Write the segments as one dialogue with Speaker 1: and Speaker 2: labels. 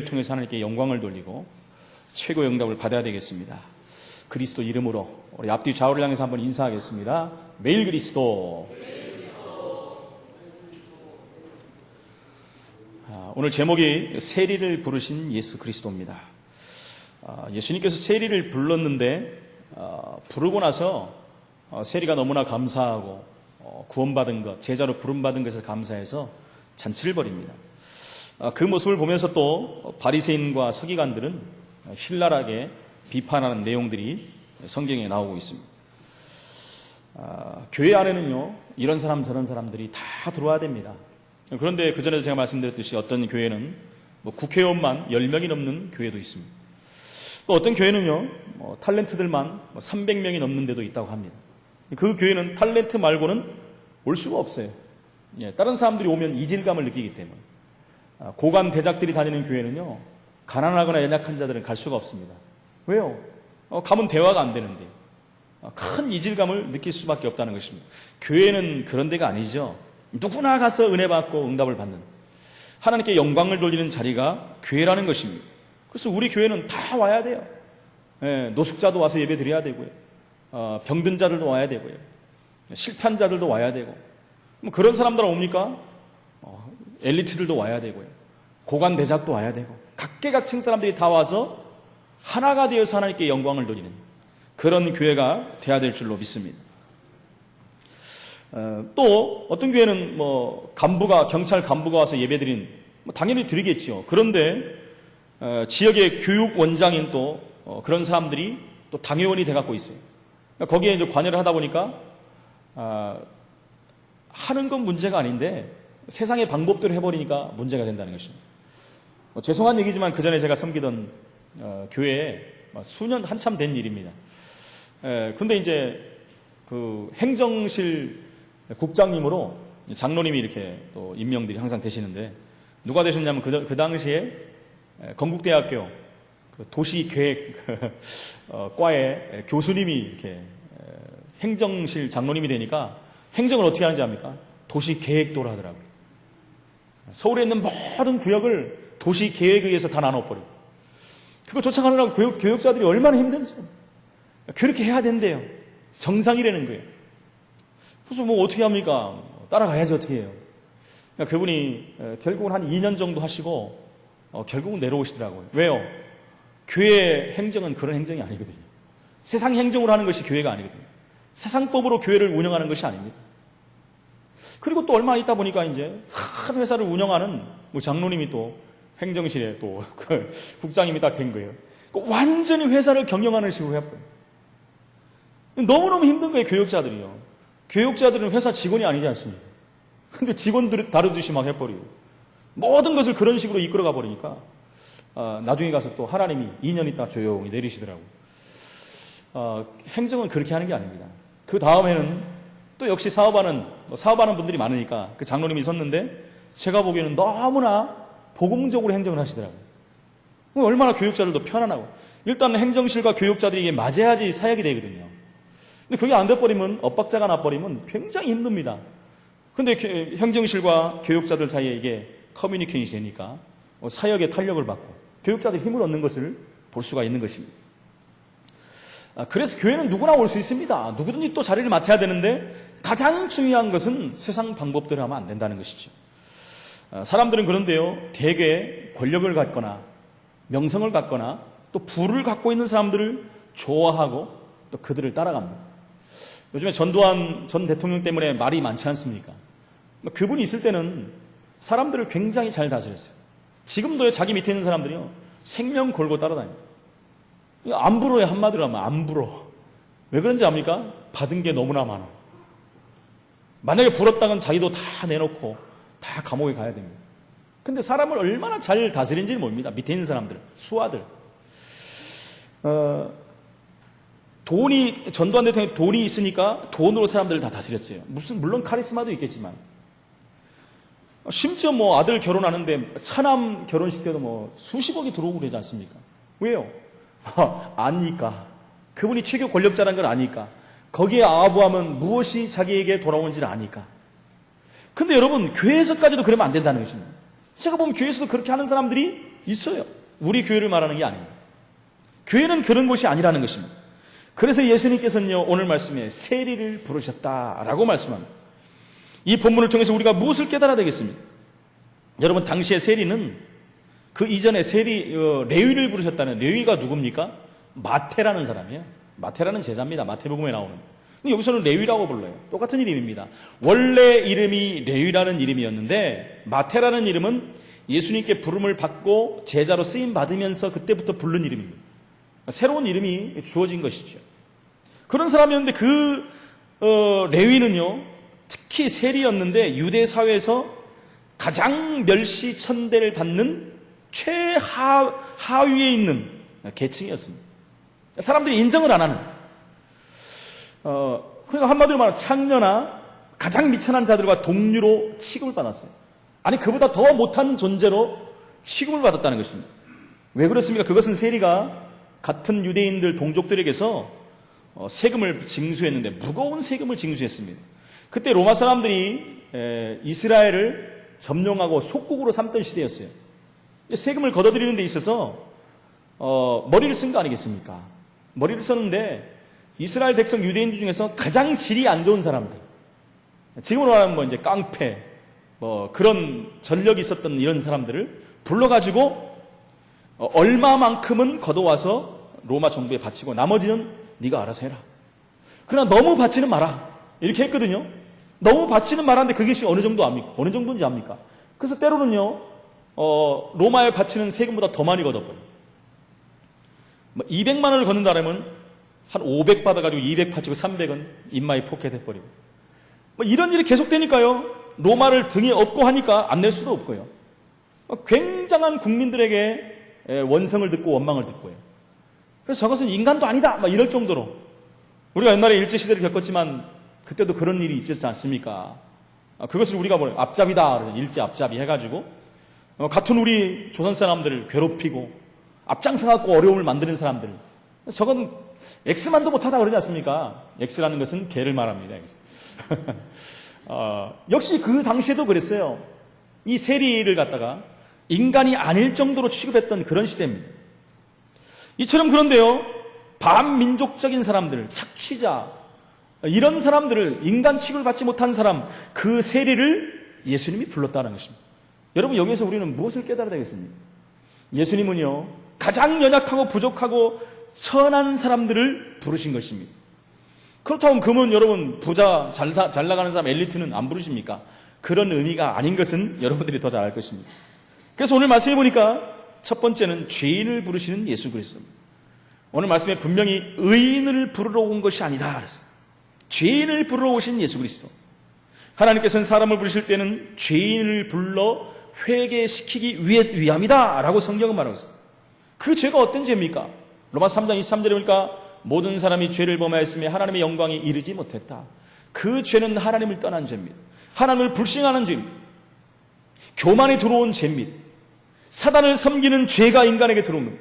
Speaker 1: 통해서 하나님께 영광을 돌리고 최고의 응답을 받아야 되겠습니다. 그리스도 이름으로 우리 앞뒤 좌우를 향해서 한번 인사하겠습니다. 매일 그리스도. 오늘 제목이 세리를 부르신 예수 그리스도입니다. 예수님께서 세리를 불렀는데 부르고 나서 세리가 너무나 감사하고 구원받은 것, 제자로 부름받은 것에 감사해서 잔치를 벌입니다. 그 모습을 보면서 또 바리새인과 서기관들은 신랄하게 비판하는 내용들이 성경에 나오고 있습니다. 교회 안에는요, 이런 사람 저런 사람들이 다 들어와야 됩니다. 그런데 그전에도 제가 말씀드렸듯이 어떤 교회는 국회의원만 10명이 넘는 교회도 있습니다. 또 어떤 교회는요, 탤런트들만 300명이 넘는 데도 있다고 합니다. 그 교회는 탤런트 말고는 올 수가 없어요. 다른 사람들이 오면 이질감을 느끼기 때문에. 고관 대작들이 다니는 교회는요, 가난하거나 연약한 자들은 갈 수가 없습니다. 왜요? 가면 대화가 안 되는데. 큰 이질감을 느낄 수밖에 없다는 것입니다. 교회는 그런 데가 아니죠. 누구나 가서 은혜 받고 응답을 받는, 하나님께 영광을 돌리는 자리가 교회라는 것입니다. 그래서 우리 교회는 다 와야 돼요. 노숙자도 와서 예배 드려야 되고요, 병든 자들도 와야 되고요, 실패한 자들도 와야 되고, 그런 사람들은 옵니까? 엘리트들도 와야 되고요, 고관 대작도 와야 되고, 각계각층 사람들이 다 와서 하나가 되어서 하나님께 영광을 돌리는 그런 교회가 돼야 될 줄로 믿습니다. 또 어떤 교회는 경찰 간부가 와서 예배드린, 당연히 드리겠지요. 그런데 지역의 교육 원장인 또 그런 사람들이 또 당회원이 돼갖고 있어요. 거기에 이제 관여를 하다 보니까 하는 건 문제가 아닌데 세상의 방법대로 해버리니까 문제가 된다는 것입니다. 죄송한 얘기지만 그 전에 제가 섬기던 교회에 수년 한참 된 일입니다. 근데 이제 그 행정실 국장님으로 장로님이 이렇게 또 임명들이 항상 되시는데, 누가 되셨냐면 그 당시에 건국대학교 도시계획 과의 교수님이 이렇게 행정실 장로님이 되니까 행정을 어떻게 하는지 압니까? 도시계획도를 하더라고요. 서울에 있는 모든 구역을 도시계획에 의해서 다 나눠버리고, 그거 쫓아가느라고 교육자들이 얼마나 힘든지. 그렇게 해야 된대요. 정상이라는 거예요. 그래서 어떻게 합니까? 따라가야지 어떻게 해요. 그분이 결국은 한 2년 정도 하시고 결국은 내려오시더라고요. 왜요? 교회 행정은 그런 행정이 아니거든요. 세상 행정으로 하는 것이 교회가 아니거든요. 세상법으로 교회를 운영하는 것이 아닙니다. 그리고 또 얼마 있다 보니까 이제 큰 회사를 운영하는 장로님이 또 행정실에 또 국장님이 딱 된 거예요. 완전히 회사를 경영하는 식으로 해버려요. 너무너무 힘든 거예요, 교육자들이요. 교육자들은 회사 직원이 아니지 않습니까? 근데 직원들을 다루듯이 막 해버리고, 모든 것을 그런 식으로 이끌어가 버리니까, 나중에 가서 또 하나님이 2년 있다 조용히 내리시더라고요. 행정은 그렇게 하는 게 아닙니다. 그 다음에는 또 역시 사업하는 분들이 많으니까 그 장로님이 있었는데, 제가 보기에는 너무나 복음적으로 행정을 하시더라고요. 얼마나 교육자들도 편안하고, 일단 행정실과 교육자들이 이게 맞아야지 사역이 되거든요. 근데 그게 안 돼버리면, 엇박자가 나버리면 굉장히 힘듭니다. 근데 행정실과 교육자들 사이에 이게 커뮤니케이션이 되니까 사역에 탄력을 받고 교육자들이 힘을 얻는 것을 볼 수가 있는 것입니다. 그래서 교회는 누구나 올 수 있습니다. 누구든지 또 자리를 맡아야 되는데, 가장 중요한 것은 세상 방법대로 하면 안 된다는 것이죠. 사람들은 그런데요, 대개 권력을 갖거나 명성을 갖거나 또 부를 갖고 있는 사람들을 좋아하고 또 그들을 따라갑니다. 요즘에 전두환 전 대통령 때문에 말이 많지 않습니까? 그분이 있을 때는 사람들을 굉장히 잘 다스렸어요. 지금도 자기 밑에 있는 사람들이요, 생명 걸고 따라다닙니다. 안 불어요. 한마디로 하면 안 불어. 왜 그런지 압니까? 받은 게 너무나 많아. 만약에 불었다간 자기도 다 내놓고 다 감옥에 가야 됩니다. 근데 사람을 얼마나 잘 다스린지는 모릅니다. 밑에 있는 사람들, 수하들. 전두환 대통령이 돈이 있으니까 돈으로 사람들을 다 다스렸어요. 물론 카리스마도 있겠지만. 심지어 아들 결혼하는데 차남 결혼식 때도 수십억이 들어오고 그러지 않습니까? 왜요? 아니까. 그분이 최고 권력자라는 걸 아니까. 거기에 아부하면 무엇이 자기에게 돌아오는지를 아니까. 근데 여러분, 교회에서까지도 그러면 안 된다는 것입니다. 제가 보면 교회에서도 그렇게 하는 사람들이 있어요. 우리 교회를 말하는 게 아닙니다. 교회는 그런 곳이 아니라는 것입니다. 그래서 예수님께서는요, 오늘 말씀에 세리를 부르셨다라고 말씀합니다. 이 본문을 통해서 우리가 무엇을 깨달아야 되겠습니까? 여러분, 당시의 세리는 그 이전에 레위를 부르셨다는, 레위가 누굽니까? 마태라는 사람이에요. 마태라는 제자입니다. 마태복음에 나오는. 여기서는 레위라고 불러요. 똑같은 이름입니다. 원래 이름이 레위라는 이름이었는데 마태라는 이름은 예수님께 부름을 받고 제자로 쓰임 받으면서 그때부터 부른 이름입니다. 새로운 이름이 주어진 것이죠. 그런 사람이었는데 그 레위는요, 특히 세리였는데 유대 사회에서 가장 멸시천대를 받는 최하위에 있는 계층이었습니다. 사람들이 인정을 안 하는, 그러니까 한마디로 말하면 창녀나 가장 미천한 자들과 동류로 취급을 받았어요. 아니, 그보다 더 못한 존재로 취급을 받았다는 것입니다. 왜 그렇습니까? 그것은 세리가 같은 유대인들 동족들에게서 세금을 징수했는데, 무거운 세금을 징수했습니다. 그때 로마 사람들이 이스라엘을 점령하고 속국으로 삼던 시대였어요. 세금을 걷어들이는 데 있어서 머리를 쓴 거 아니겠습니까? 머리를 썼는데 이스라엘 백성 유대인들 중에서 가장 질이 안 좋은 사람들, 지금으로 말하면 이제 깡패, 그런 전력이 있었던 이런 사람들을 불러가지고 얼마만큼은 걷어와서 로마 정부에 바치고 나머지는 네가 알아서 해라. 그러나 너무 바치는 마라. 이렇게 했거든요. 너무 바치는 마라인데 그것이 어느 정도 압니까? 어느 정도인지 압니까? 그래서 때로는요, 로마에 바치는 세금보다 더 많이 걷어버려요. 200만 원을 걷는다면 한 500 받아가지고 200 바치고 300은 인마에 포켓해버리고. 이런 일이 계속되니까요, 로마를 등에 업고 하니까 안 낼 수도 없고요. 굉장한 국민들에게 원성을 듣고 원망을 듣고요. 그래서 저것은 인간도 아니다! 이럴 정도로. 우리가 옛날에 일제시대를 겪었지만 그때도 그런 일이 있지 않습니까? 그것을 우리가 앞잡이다, 일제 앞잡이 해가지고 같은 우리 조선 사람들을 괴롭히고 앞장서갖고 어려움을 만드는 사람들, 저건 X만도 못하다 그러지 않습니까? X라는 것은 개를 말합니다. 역시 그 당시에도 그랬어요. 이 세리를 갖다가 인간이 아닐 정도로 취급했던 그런 시대입니다. 이처럼 그런데요, 반민족적인 사람들, 착취자, 이런 사람들을, 인간 취급을 받지 못한 사람, 그 세리를 예수님이 불렀다는 것입니다. 여러분, 여기에서 우리는 무엇을 깨달아야 되겠습니까? 예수님은요, 가장 연약하고 부족하고 천한 사람들을 부르신 것입니다. 그렇다면 그러면 여러분, 부자, 잘 나가는 사람, 엘리트는 안 부르십니까? 그런 의미가 아닌 것은 여러분들이 더 잘 알 것입니다. 그래서 오늘 말씀해 보니까 첫 번째는 죄인을 부르시는 예수 그리스도입니다. 오늘 말씀에 분명히 의인을 부르러 온 것이 아니다 그랬어요. 죄인을 부르러 오신 예수 그리스도. 하나님께서는 사람을 부르실 때는 죄인을 불러 회개시키기 위함이다 라고 성경은 말하고 있습니다. 그 죄가 어떤 죄입니까? 로마서 3장 23절에 보니까 모든 사람이 죄를 범하였으며 하나님의 영광에 이르지 못했다. 그 죄는 하나님을 떠난 죄입니다. 하나님을 불신하는 죄입니다. 교만에 들어온 죄입니다. 사단을 섬기는 죄가 인간에게 들어옵니다.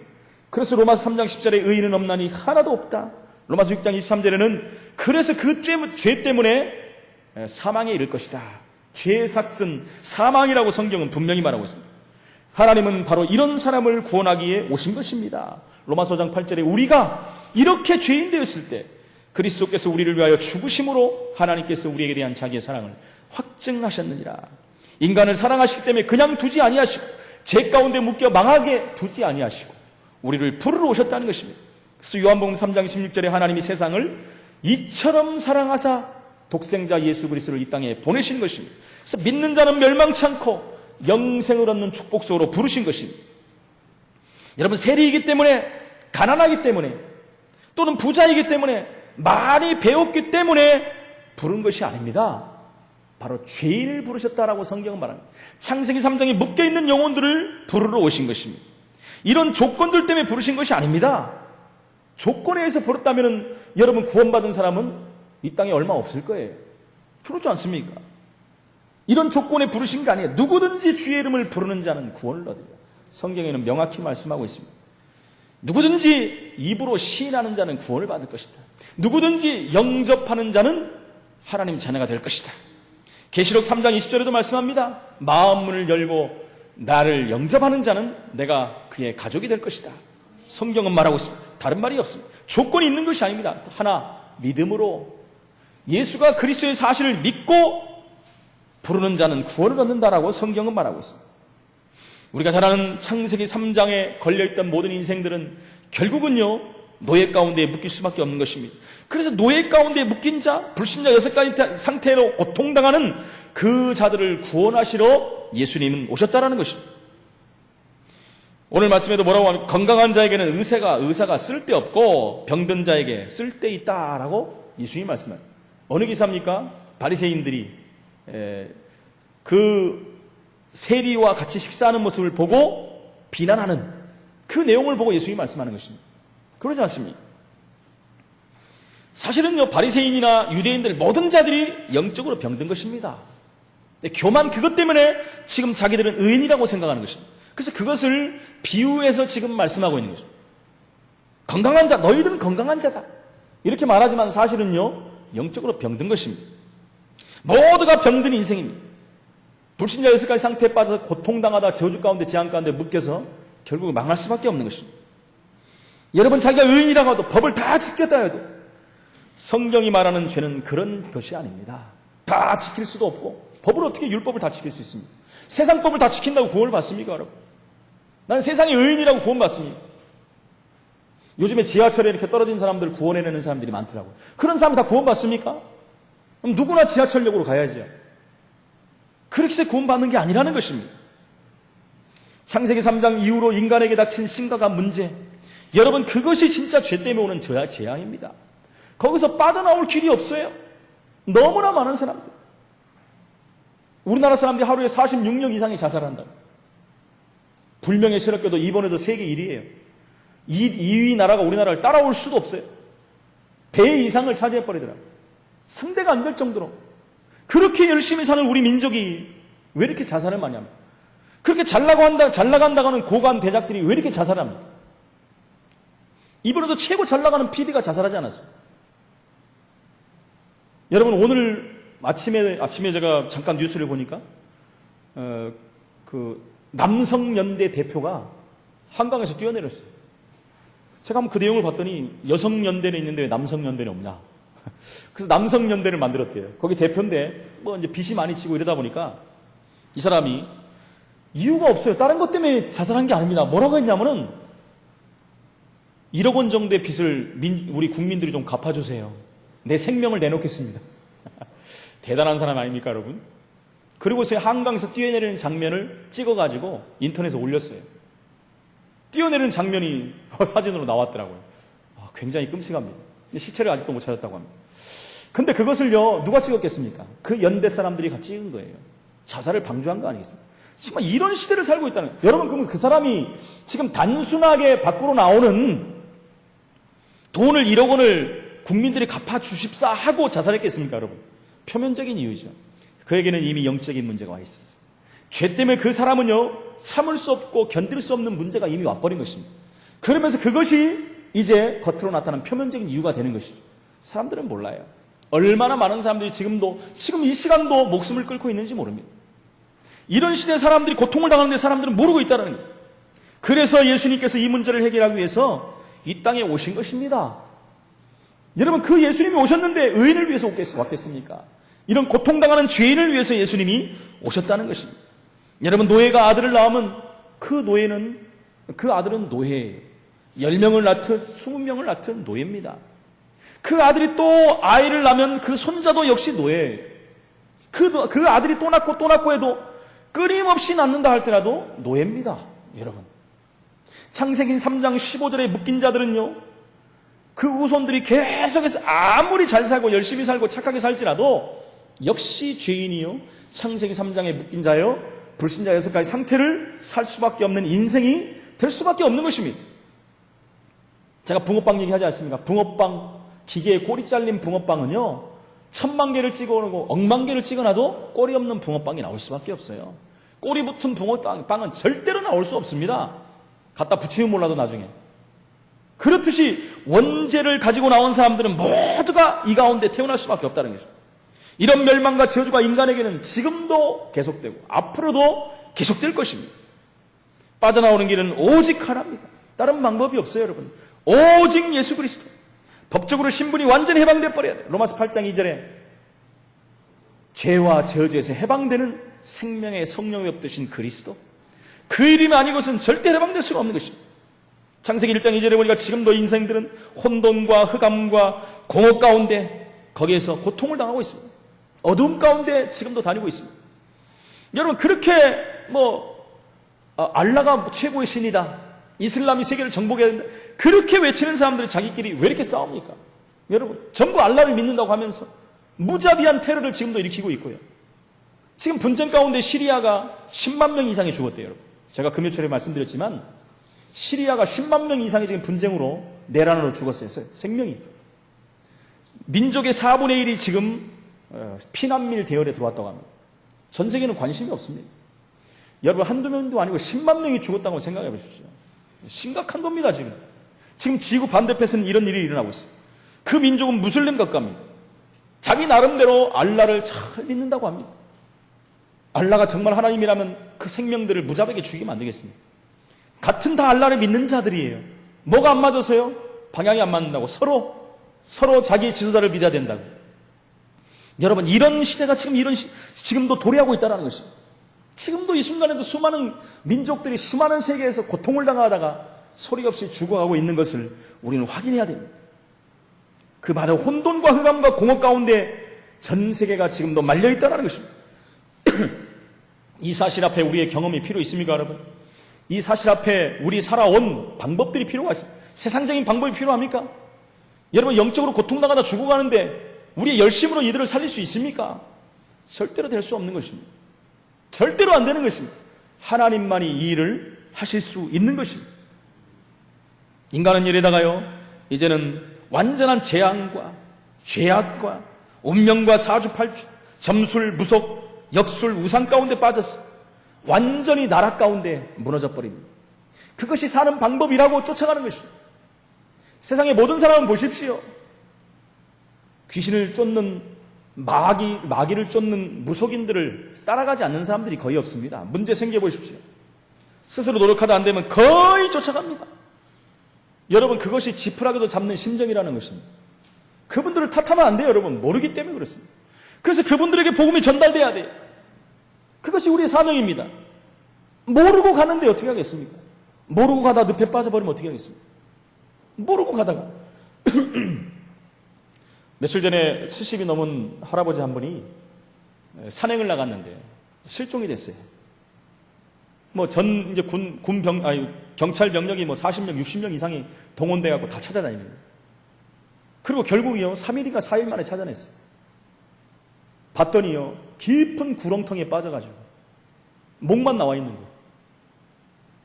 Speaker 1: 그래서 로마서 3장 10절에 의인은 없나니 하나도 없다. 로마서 6장 23절에는 그래서 그 죄 때문에 사망에 이를 것이다. 죄의 삭은 사망이라고 성경은 분명히 말하고 있습니다. 하나님은 바로 이런 사람을 구원하기에 오신 것입니다. 로마서 5장 8절에 우리가 이렇게 죄인 되었을 때 그리스도께서 우리를 위하여 죽으심으로 하나님께서 우리에게 대한 자기의 사랑을 확증하셨느니라. 인간을 사랑하시기 때문에 그냥 두지 아니하시고 죄 가운데 묶여 망하게 두지 아니하시고 우리를 부르러 오셨다는 것입니다. 그래서 요한복음 3장 16절에 하나님이 세상을 이처럼 사랑하사 독생자 예수 그리스도를 이 땅에 보내신 것입니다. 그래서 믿는 자는 멸망치 않고 영생을 얻는 축복속으로 부르신 것입니다. 여러분, 세리이기 때문에, 가난하기 때문에, 또는 부자이기 때문에, 많이 배웠기 때문에 부른 것이 아닙니다. 바로 죄인을 부르셨다라고 성경은 말합니다. 창세기 3장에 묶여있는 영혼들을 부르러 오신 것입니다. 이런 조건들 때문에 부르신 것이 아닙니다. 조건에 의해서 부르다면 여러분 구원받은 사람은 이 땅에 얼마 없을 거예요. 그렇지 않습니까? 이런 조건에 부르신 게 아니에요. 누구든지 주의 이름을 부르는 자는 구원을 얻으리라. 성경에는 명확히 말씀하고 있습니다. 누구든지 입으로 시인하는 자는 구원을 받을 것이다. 누구든지 영접하는 자는 하나님의 자녀가 될 것이다. 계시록 3장 20절에도 말씀합니다. 마음문을 열고 나를 영접하는 자는 내가 그의 가족이 될 것이다. 성경은 말하고 있습니다. 다른 말이 없습니다. 조건이 있는 것이 아닙니다. 하나, 믿음으로 예수가 그리스도의 사실을 믿고 부르는 자는 구원을 얻는다라고 성경은 말하고 있습니다. 우리가 잘 아는 창세기 3장에 걸려있던 모든 인생들은 결국은요, 노예 가운데에 묶일 수밖에 없는 것입니다. 그래서 노예 가운데에 묶인 자, 불신자 6가지 상태로 고통당하는 그 자들을 구원하시러 예수님은 오셨다라는 것입니다. 오늘 말씀에도 뭐라고 하면 건강한 자에게는 의사가 쓸데없고 병든 자에게 쓸데있다라고 예수님이 말씀합니다. 어느 기사입니까? 바리새인들이 그 세리와 같이 식사하는 모습을 보고 비난하는 그 내용을 보고 예수님이 말씀하는 것입니다. 그러지 않습니까? 사실은요, 바리새인이나 유대인들 모든 자들이 영적으로 병든 것입니다. 교만 그것 때문에 지금 자기들은 의인이라고 생각하는 것입니다. 그래서 그것을 비유해서 지금 말씀하고 있는 거죠. 건강한 자, 너희들은 건강한 자다. 이렇게 말하지만 사실은요, 영적으로 병든 것입니다. 모두가 병든 인생입니다. 불신자 6가지 상태에 빠져서 고통당하다 저주 가운데 재앙 가운데 묶여서 결국 망할 수밖에 없는 것입니다. 여러분, 자기가 의인이라고 해도 법을 다 지켰다 해도 성경이 말하는 죄는 그런 것이 아닙니다. 다 지킬 수도 없고 법을 어떻게 율법을 다 지킬 수 있습니까? 세상 법을 다 지킨다고 구원을 받습니까, 여러분? 나는 세상의 의인이라고 구원 받습니다. 요즘에 지하철에 이렇게 떨어진 사람들 구원해내는 사람들이 많더라고요. 그런 사람이 다 구원 받습니까? 그럼 누구나 지하철역으로 가야지요. 그렇게 해서 구원 받는 게 아니라는 것입니다. 창세기 3장 이후로 인간에게 닥친 심각한 문제, 여러분, 그것이 진짜 죄 때문에 오는 재앙입니다. 거기서 빠져나올 길이 없어요. 너무나 많은 사람들. 우리나라 사람들이 하루에 46명 이상이 자살한다. 불명예 실업계도 이번에도 세계 1위예요. 2위 나라가 우리나라를 따라올 수도 없어요. 배 이상을 차지해버리더라고요. 상대가 안 될 정도로. 그렇게 열심히 사는 우리 민족이 왜 이렇게 자살을 많이 합니까? 그렇게 잘 나간다고 하는 고관 대작들이 왜 이렇게 자살합니까? 이번에도 최고 잘 나가는 PD가 자살하지 않았어요. 여러분, 오늘 아침에 제가 잠깐 뉴스를 보니까 그 남성연대 대표가 한강에서 뛰어내렸어요. 제가 한번 그 내용을 봤더니 여성연대는 있는데 왜 남성연대는 없냐. 그래서 남성연대를 만들었대요. 거기 대표인데 뭐 이제 빚이 많이 치고 이러다 보니까 이 사람이 이유가 없어요. 다른 것 때문에 자살한 게 아닙니다. 뭐라고 했냐면은 1억 원 정도의 빚을 우리 국민들이 좀 갚아주세요. 내 생명을 내놓겠습니다. 대단한 사람 아닙니까, 여러분? 그리고서 한강에서 뛰어내리는 장면을 찍어가지고 인터넷에 올렸어요. 뛰어내리는 장면이 사진으로 나왔더라고요. 굉장히 끔찍합니다. 근데 시체를 아직도 못 찾았다고 합니다. 근데 그것을요, 누가 찍었겠습니까? 그 연대 사람들이 같이 찍은 거예요. 자살을 방조한 거 아니겠습니까? 정말 이런 시대를 살고 있다는 거예요. 여러분, 그러면 그 사람이 지금 단순하게 밖으로 나오는 돈을 1억 원을 국민들이 갚아주십사 하고 자살했겠습니까, 여러분? 표면적인 이유죠. 그에게는 이미 영적인 문제가 와 있었어요. 죄 때문에 그 사람은요, 참을 수 없고 견딜 수 없는 문제가 이미 와버린 것입니다. 그러면서 그것이 이제 겉으로 나타난 표면적인 이유가 되는 것이죠. 사람들은 몰라요. 얼마나 많은 사람들이 지금 이 시간도 목숨을 끊고 있는지 모릅니다. 이런 시대에 사람들이 고통을 당하는데 사람들은 모르고 있다는 거예요. 그래서 예수님께서 이 문제를 해결하기 위해서 이 땅에 오신 것입니다. 여러분, 그 예수님이 오셨는데 의인을 위해서 왔겠습니까? 이런 고통당하는 죄인을 위해서 예수님이 오셨다는 것입니다. 여러분, 노예가 아들을 낳으면 그 아들은 노예예요. 10명을 낳든 20명을 낳든 노예입니다. 그 아들이 또 아이를 낳으면 그 손자도 역시 노예예요. 그 아들이 또 낳고 해도 끊임없이 낳는다 할때라도 노예입니다. 여러분, 창세기 3장 15절에 묶인 자들은요, 그 후손들이 계속해서 아무리 잘 살고 열심히 살고 착하게 살지라도 역시 죄인이요, 창세기 3장에 묶인 자요, 불신자 6가지 상태를 살 수밖에 없는 인생이 될 수밖에 없는 것입니다. 제가 붕어빵 얘기하지 않습니까? 붕어빵, 기계에 꼬리 잘린 붕어빵은요, 1000만 개를 찍어놓고 10,000 개를 찍어놔도 꼬리 없는 붕어빵이 나올 수밖에 없어요. 꼬리 붙은 붕어빵은 절대로 나올 수 없습니다. 갖다 붙이면 몰라도 나중에. 그렇듯이 원죄를 가지고 나온 사람들은 모두가 이 가운데 태어날 수밖에 없다는 거죠. 이런 멸망과 저주가 인간에게는 지금도 계속되고 앞으로도 계속될 것입니다. 빠져나오는 길은 오직 하나입니다. 다른 방법이 없어요, 여러분. 오직 예수 그리스도. 법적으로 신분이 완전히 해방돼 버려야 돼요. 로마서 8장 2절에 죄와 저주에서 해방되는 생명의 성령이 없으신 그리스도. 그 이름이 아니고서는 절대 해방될 수가 없는 것입니다. 창세기 1장 2절에 보니까 지금도 인생들은 혼돈과 흑암과 공허 가운데 거기에서 고통을 당하고 있습니다. 어두움 가운데 지금도 다니고 있습니다. 여러분, 그렇게 알라가 최고의 신이다, 이슬람이 세계를 정복해야 된다, 그렇게 외치는 사람들이 자기끼리 왜 이렇게 싸웁니까? 여러분, 전부 알라를 믿는다고 하면서 무자비한 테러를 지금도 일으키고 있고요. 지금 분쟁 가운데 시리아가 10만 명 이상이 죽었대요, 여러분. 제가 금요일에 말씀드렸지만 시리아가 10만 명 이상이 지금 분쟁으로 내란으로 죽었어요. 생명이. 민족의 4분의 1이 지금 피난민 대열에 들어왔다고 합니다. 전 세계는 관심이 없습니다. 여러분, 한두 명도 아니고 10만 명이 죽었다고 생각해 보십시오. 심각한 겁니다, 지금. 지금 지구 반대편에서는 이런 일이 일어나고 있어요. 그 민족은 무슬림 국가입니다. 자기 나름대로 알라를 잘 믿는다고 합니다. 알라가 정말 하나님이라면 그 생명들을 무자비하게 죽이면 안 되겠습니다. 같은 다 알라를 믿는 자들이에요. 뭐가 안 맞아서요? 방향이 안 맞는다고. 서로 자기 지도자를 믿어야 된다고. 여러분, 이런 시대가 지금도 도래하고 있다는 것입니다. 지금도 이 순간에도 수많은 민족들이 수많은 세계에서 고통을 당하다가 소리 없이 죽어가고 있는 것을 우리는 확인해야 됩니다. 그 많은 혼돈과 흑암과 공허 가운데 전 세계가 지금도 말려있다는 것입니다. 이 사실 앞에 우리의 경험이 필요 있습니까, 여러분? 이 사실 앞에 우리 살아온 방법들이 필요가 있습니다. 세상적인 방법이 필요합니까? 여러분, 영적으로 고통당하다 죽어가는데 우리의 열심으로 이들을 살릴 수 있습니까? 절대로 될 수 없는 것입니다. 절대로 안 되는 것입니다. 하나님만이 이 일을 하실 수 있는 것입니다. 인간은 이래다가요, 이제는 완전한 재앙과 죄악과 운명과 사주팔주, 점술, 무속, 역술, 우상 가운데 빠졌어. 완전히 나락 가운데 무너져 버립니다. 그것이 사는 방법이라고 쫓아가는 것입니다. 세상의 모든 사람은 보십시오. 귀신을 쫓는 마귀를 쫓는 무속인들을 따라가지 않는 사람들이 거의 없습니다. 문제 생겨보십시오. 스스로 노력하다 안 되면 거의 쫓아갑니다. 여러분, 그것이 지푸라기도 잡는 심정이라는 것입니다. 그분들을 탓하면 안 돼요, 여러분. 모르기 때문에 그렇습니다. 그래서 그분들에게 복음이 전달돼야 돼요. 그것이 우리의 사명입니다. 모르고 가는데 어떻게 하겠습니까? 모르고 가다 늪에 빠져버리면 어떻게 하겠습니까? 모르고 가다가 며칠 전에 70이 넘은 할아버지 한 분이 산행을 나갔는데 실종이 됐어요. 이제 경찰 병력이 40명, 60명 이상이 동원돼 갖고 다 찾아다닙니다. 그리고 결국이요, 3일인가 4일 만에 찾아냈어요. 봤더니요, 깊은 구렁텅이에 빠져가지고 목만 나와 있는 거예요.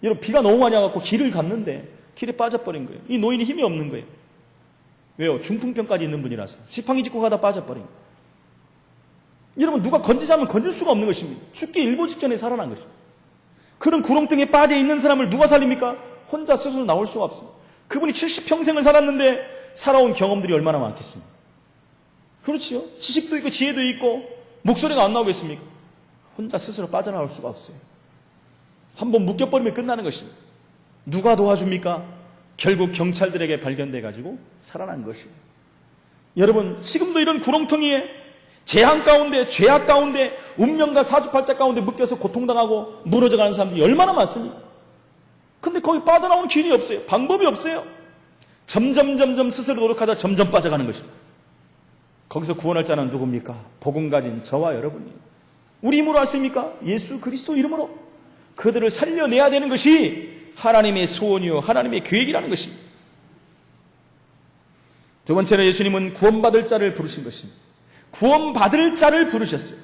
Speaker 1: 여러분, 비가 너무 많이 와갖고 길을 갔는데 길에 빠져버린 거예요. 이 노인이 힘이 없는 거예요. 왜요? 중풍병까지 있는 분이라서 지팡이 짚고 가다 빠져버린 거예요. 여러분, 누가 건지자면 건질 수가 없는 것입니다. 죽기 일보 직전에 살아난 것입니다. 그런 구렁텅이에 빠져 있는 사람을 누가 살립니까? 혼자 스스로 나올 수가 없습니다. 그분이 70평생을 살았는데 살아온 경험들이 얼마나 많겠습니까? 그렇지요? 지식도 있고 지혜도 있고 목소리가 안 나오겠습니까? 혼자 스스로 빠져나올 수가 없어요. 한번 묶여버리면 끝나는 것입니다. 누가 도와줍니까? 결국 경찰들에게 발견돼가지고 살아난 것이에요. 여러분, 지금도 이런 구렁텅이에 재앙 가운데, 죄악 가운데, 운명과 사주팔자 가운데 묶여서 고통당하고 무너져가는 사람들이 얼마나 많습니까? 근데 거기 빠져나오는 길이 없어요. 방법이 없어요. 점점 스스로 노력하다 점점 빠져가는 것입니다. 거기서 구원할 자는 누굽니까? 복음 가진 저와 여러분이에요. 우리 힘으로 할 수 있습니까? 예수 그리스도 이름으로 그들을 살려내야 되는 것이 하나님의 소원이요, 하나님의 계획이라는 것입니다. 두 번째는 예수님은 구원받을 자를 부르신 것입니다. 구원받을 자를 부르셨어요.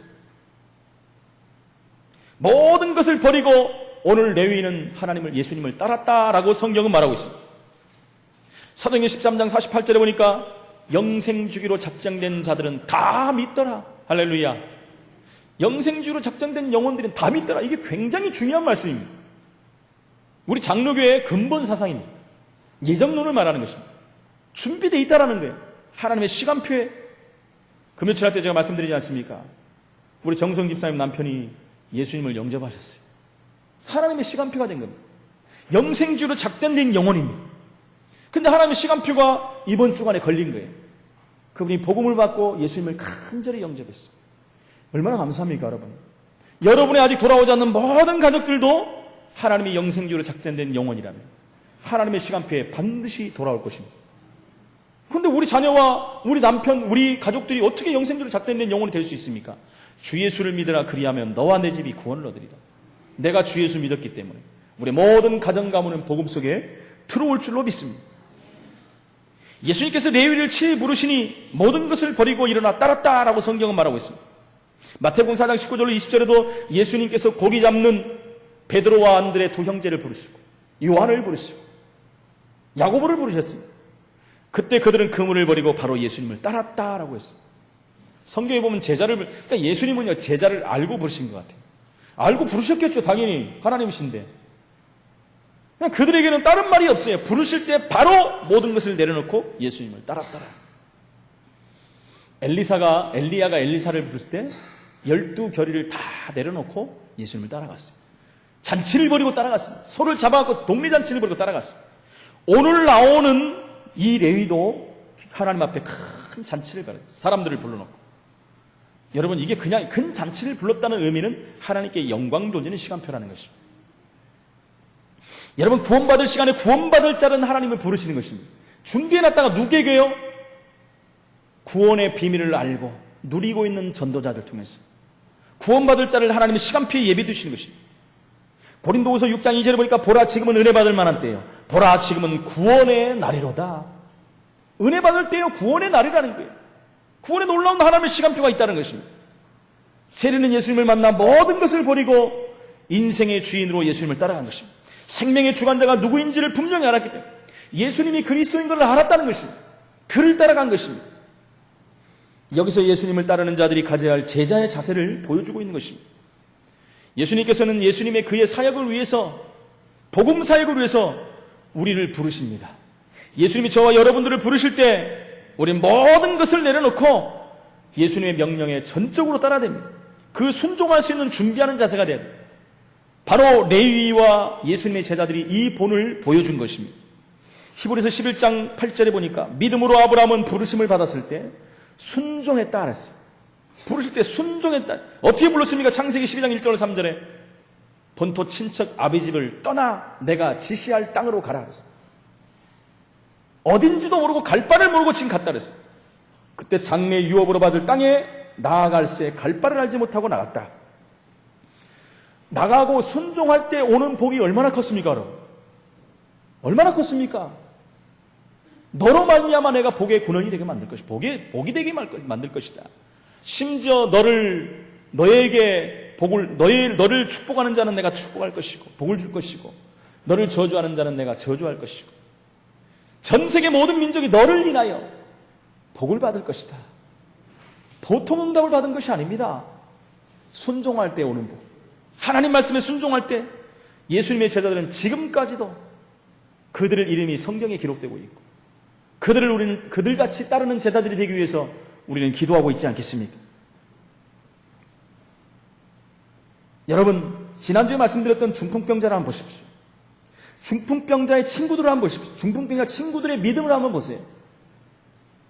Speaker 1: 모든 것을 버리고 오늘 레위인은 예수님을 따랐다라고 성경은 말하고 있습니다. 사도행전 13장 48절에 보니까 영생주기로 작정된 자들은 다 믿더라. 할렐루야. 영생주기로 작정된 영혼들은 다 믿더라. 이게 굉장히 중요한 말씀입니다. 우리 장로교회의 근본 사상입니다. 예정론을 말하는 것입니다. 준비되어 있다라는 거예요. 하나님의 시간표에. 금요칠 할 때 제가 말씀드리지 않습니까? 우리 정성 집사님 남편이 예수님을 영접하셨어요. 하나님의 시간표가 된 겁니다. 영생주로 작된된 영혼입니다. 근데 하나님의 시간표가 이번 주간에 걸린 거예요. 그분이 복음을 받고 예수님을 간절히 영접했어요. 얼마나 감사합니까, 여러분? 여러분의 아직 돌아오지 않는 모든 가족들도 하나님의 영생주로 작전된 영혼이라면 하나님의 시간표에 반드시 돌아올 것입니다. 그런데 우리 자녀와 우리 남편, 우리 가족들이 어떻게 영생주로 작전된 영혼이 될 수 있습니까? 주 예수를 믿으라, 그리하면 너와 내 집이 구원을 얻으리라. 내가 주 예수 믿었기 때문에 우리 모든 가정 가문은 복음 속에 들어올 줄로 믿습니다. 예수님께서 레위를 치히 부르시니 모든 것을 버리고 일어나 따랐다라고 성경은 말하고 있습니다. 마태복음 4장 19절로 20절에도 예수님께서 고기 잡는 베드로와 안드레 두 형제를 부르시고 요한을 부르시고 야고보를 부르셨습니다. 그때 그들은 그물을 버리고 바로 예수님을 따랐다라고 했습니다. 성경에 보면 그러니까 예수님은요, 제자를 알고 부르신 것 같아요. 알고 부르셨겠죠, 당연히. 하나님이신데. 그냥 그들에게는 다른 말이 없어요. 부르실 때 바로 모든 것을 내려놓고 예수님을 따랐더라. 엘리야가 엘리사를 부르실 때 12결의를 다 내려놓고 예수님을 따라갔어요. 잔치를 벌이고 따라갔습니다. 소를 잡아갖고 독리잔치를 벌이고 따라갔어요. 오늘 나오는 이 레위도 하나님 앞에 큰 잔치를 벌여요. 사람들을 불러놓고. 여러분, 이게 그냥 큰 잔치를 불렀다는 의미는 하나님께 영광 돌리는 시간표라는 것입니다. 여러분, 구원받을 시간에 구원받을 자는 하나님을 부르시는 것입니다. 준비해놨다가 누구에게요? 구원의 비밀을 알고 누리고 있는 전도자들 통해서 구원받을 자를 하나님의 시간표에 예비해 두시는 것입니다. 고린도후서 6장 2절에 보니까 보라, 지금은 은혜 받을 만한 때요. 보라, 지금은 구원의 날이로다. 은혜 받을 때요, 구원의 날이라는 거예요. 구원에 놀라운 하나님의 시간표가 있다는 것입니다. 세리는 예수님을 만나 모든 것을 버리고 인생의 주인으로 예수님을 따라간 것입니다. 생명의 주관자가 누구인지를 분명히 알았기 때문에 예수님이 그리스도인 것을 알았다는 것입니다. 그를 따라간 것입니다. 여기서 예수님을 따르는 자들이 가져야 할 제자의 자세를 보여주고 있는 것입니다. 예수님께서는 예수님의 그의 사역을 위해서, 복음 사역을 위해서 우리를 부르십니다. 예수님이 저와 여러분들을 부르실 때 우리는 모든 것을 내려놓고 예수님의 명령에 전적으로 따라야 됩니다. 그 순종할 수 있는 준비하는 자세가 돼야 됩니다. 바로 레위와 예수님의 제자들이 이 본을 보여준 것입니다. 히브리서 11장 8절에 보니까 믿음으로 아브라함은 부르심을 받았을 때 순종했다 알았어요. 부르실 때 순종했다. 어떻게 불렀습니까? 창세기 12장 1절 3절에 본토 친척 아비 집을 떠나 내가 지시할 땅으로 가라 그랬어요. 어딘지도 모르고 갈 바를 모르고 지금 갔다 그랬어요. 그때 장래 유업으로 받을 땅에 나아갈새 갈 바를 알지 못하고 나갔다. 나가고 순종할 때 오는 복이 얼마나 컸습니까, 여러분? 얼마나 컸습니까? 너로 말미암아 내가 복의 근원이 되게 만들 것이다. 복이 되게 만들 것이다. 심지어 너에게 너를 축복하는 자는 내가 축복할 것이고 복을 줄 것이고 너를 저주하는 자는 내가 저주할 것이고 전 세계 모든 민족이 너를 인하여 복을 받을 것이다. 보통 응답을 받은 것이 아닙니다. 순종할 때 오는 복. 하나님 말씀에 순종할 때 예수님의 제자들은 지금까지도 그들의 이름이 성경에 기록되고 있고 우리는 그들같이 따르는 제자들이 되기 위해서 우리는 기도하고 있지 않겠습니까? 여러분, 지난주에 말씀드렸던 중풍병자를 한번 보십시오. 중풍병자의 친구들을 한번 보십시오. 중풍병자 친구들의 믿음을 한번 보세요.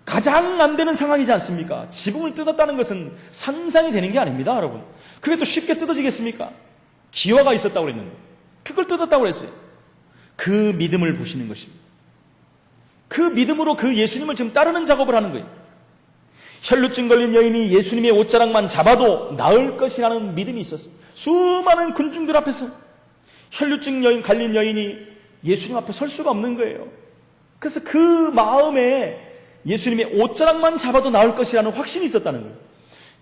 Speaker 1: 가장 안 되는 상황이지 않습니까? 지붕을 뜯었다는 것은 상상이 되는 게 아닙니다, 여러분. 그게 또 쉽게 뜯어지겠습니까? 기와가 있었다고 그랬는데 그걸 뜯었다고 그랬어요. 그 믿음을 보시는 것입니다. 그 믿음으로 그 예수님을 지금 따르는 작업을 하는 거예요. 혈루증 걸린 여인이 예수님의 옷자락만 잡아도 나을 것이라는 믿음이 있었어요. 수많은 군중들 앞에서 혈루증 걸린 여인이 예수님 앞에 설 수가 없는 거예요. 그래서 그 마음에 예수님의 옷자락만 잡아도 나을 것이라는 확신이 있었다는 거예요.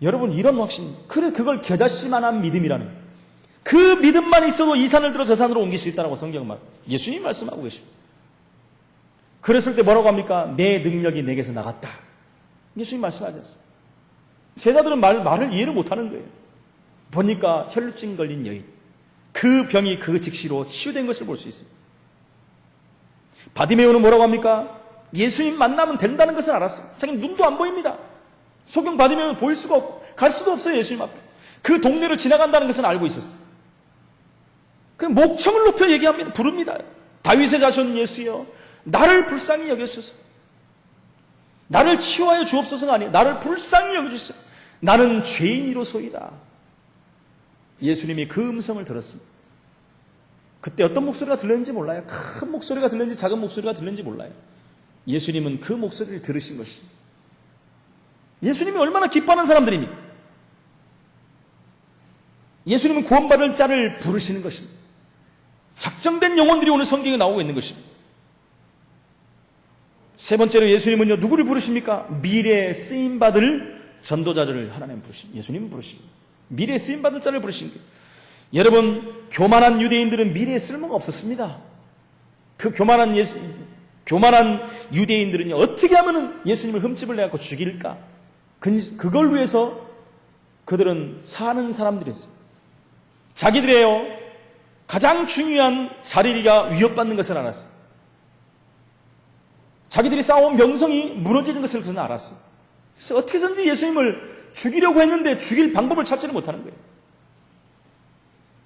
Speaker 1: 여러분, 이런 확신, 그걸 겨자씨만한 믿음이라는 거예요. 그 믿음만 있어도 이 산을 들어 저 산으로 옮길 수 있다고 성경은 예수님이 말씀하고 계십니다. 그랬을 때 뭐라고 합니까? 내 능력이 내게서 나갔다. 예수님 말씀하지 않습니다. 제자들은 말을 이해를 못하는 거예요. 보니까 혈루증 걸린 여인, 그 병이 그 즉시로 치유된 것을 볼 수 있습니다. 바디메오는 뭐라고 합니까? 예수님 만나면 된다는 것을 알았어요. 자기 눈도 안 보입니다. 소경 바디메오는 보일 수가 없고 갈 수도 없어요. 예수님 앞에. 그 동네를 지나간다는 것은 알고 있었어요. 그 목청을 높여 얘기합니다. 부릅니다. 다윗의 자손 예수여, 나를 불쌍히 여겨주소서. 나를 치유하여 주옵소서가 아니에요. 나를 불쌍히 여겨주소서. 나는 죄인이로소이다. 예수님이 그 음성을 들었습니다. 그때 어떤 목소리가 들렸는지 몰라요. 큰 목소리가 들렸는지 작은 목소리가 들렸는지 몰라요. 예수님은 그 목소리를 들으신 것입니다. 예수님이 얼마나 기뻐하는 사람들입니까? 예수님은 구원받을 자를 부르시는 것입니다. 작정된 영혼들이 오늘 성경에 나오고 있는 것입니다. 세 번째로 예수님은요, 누구를 부르십니까? 미래에 쓰임받을 전도자들을 하나님 부르십니다. 예수님은 부르십니다. 미래에 쓰임받을 자를 부르신 거예요. 여러분, 교만한 유대인들은 미래에 쓸모가 없었습니다. 그 교만한 유대인들은요, 어떻게 하면 예수님을 흠집을 내갖고 죽일까? 그걸 위해서 그들은 사는 사람들이었어요. 자기들의 가장 중요한 자리가 위협받는 것을 알았어요. 자기들이 쌓아온 명성이 무너지는 것을 그는 알았어요. 그래서 어떻게 해서든지 예수님을 죽이려고 했는데 죽일 방법을 찾지를 못하는 거예요.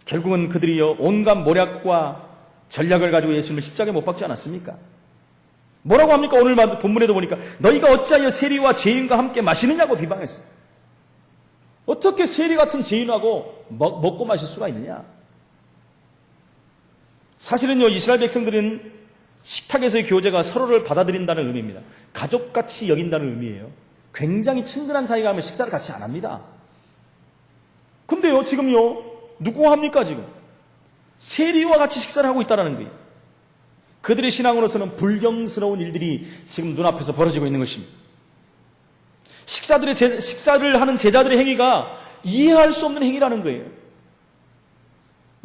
Speaker 1: 결국은 그들이 온갖 모략과 전략을 가지고 예수님을 십자가에 못 박지 않았습니까? 뭐라고 합니까? 오늘 본문에도 보니까 너희가 어찌하여 세리와 죄인과 함께 마시느냐고 비방했어요. 어떻게 세리 같은 죄인하고 먹고 마실 수가 있느냐? 사실은요, 이스라엘 백성들은 식탁에서의 교제가 서로를 받아들인다는 의미입니다. 가족같이 여긴다는 의미예요. 굉장히 친근한 사이가 하면 식사를 같이 안 합니다. 근데요, 지금요, 누구와 합니까, 지금? 세리와 같이 식사를 하고 있다는 거예요. 그들의 신앙으로서는 불경스러운 일들이 지금 눈앞에서 벌어지고 있는 것입니다. 식사를 하는 제자들의 행위가 이해할 수 없는 행위라는 거예요.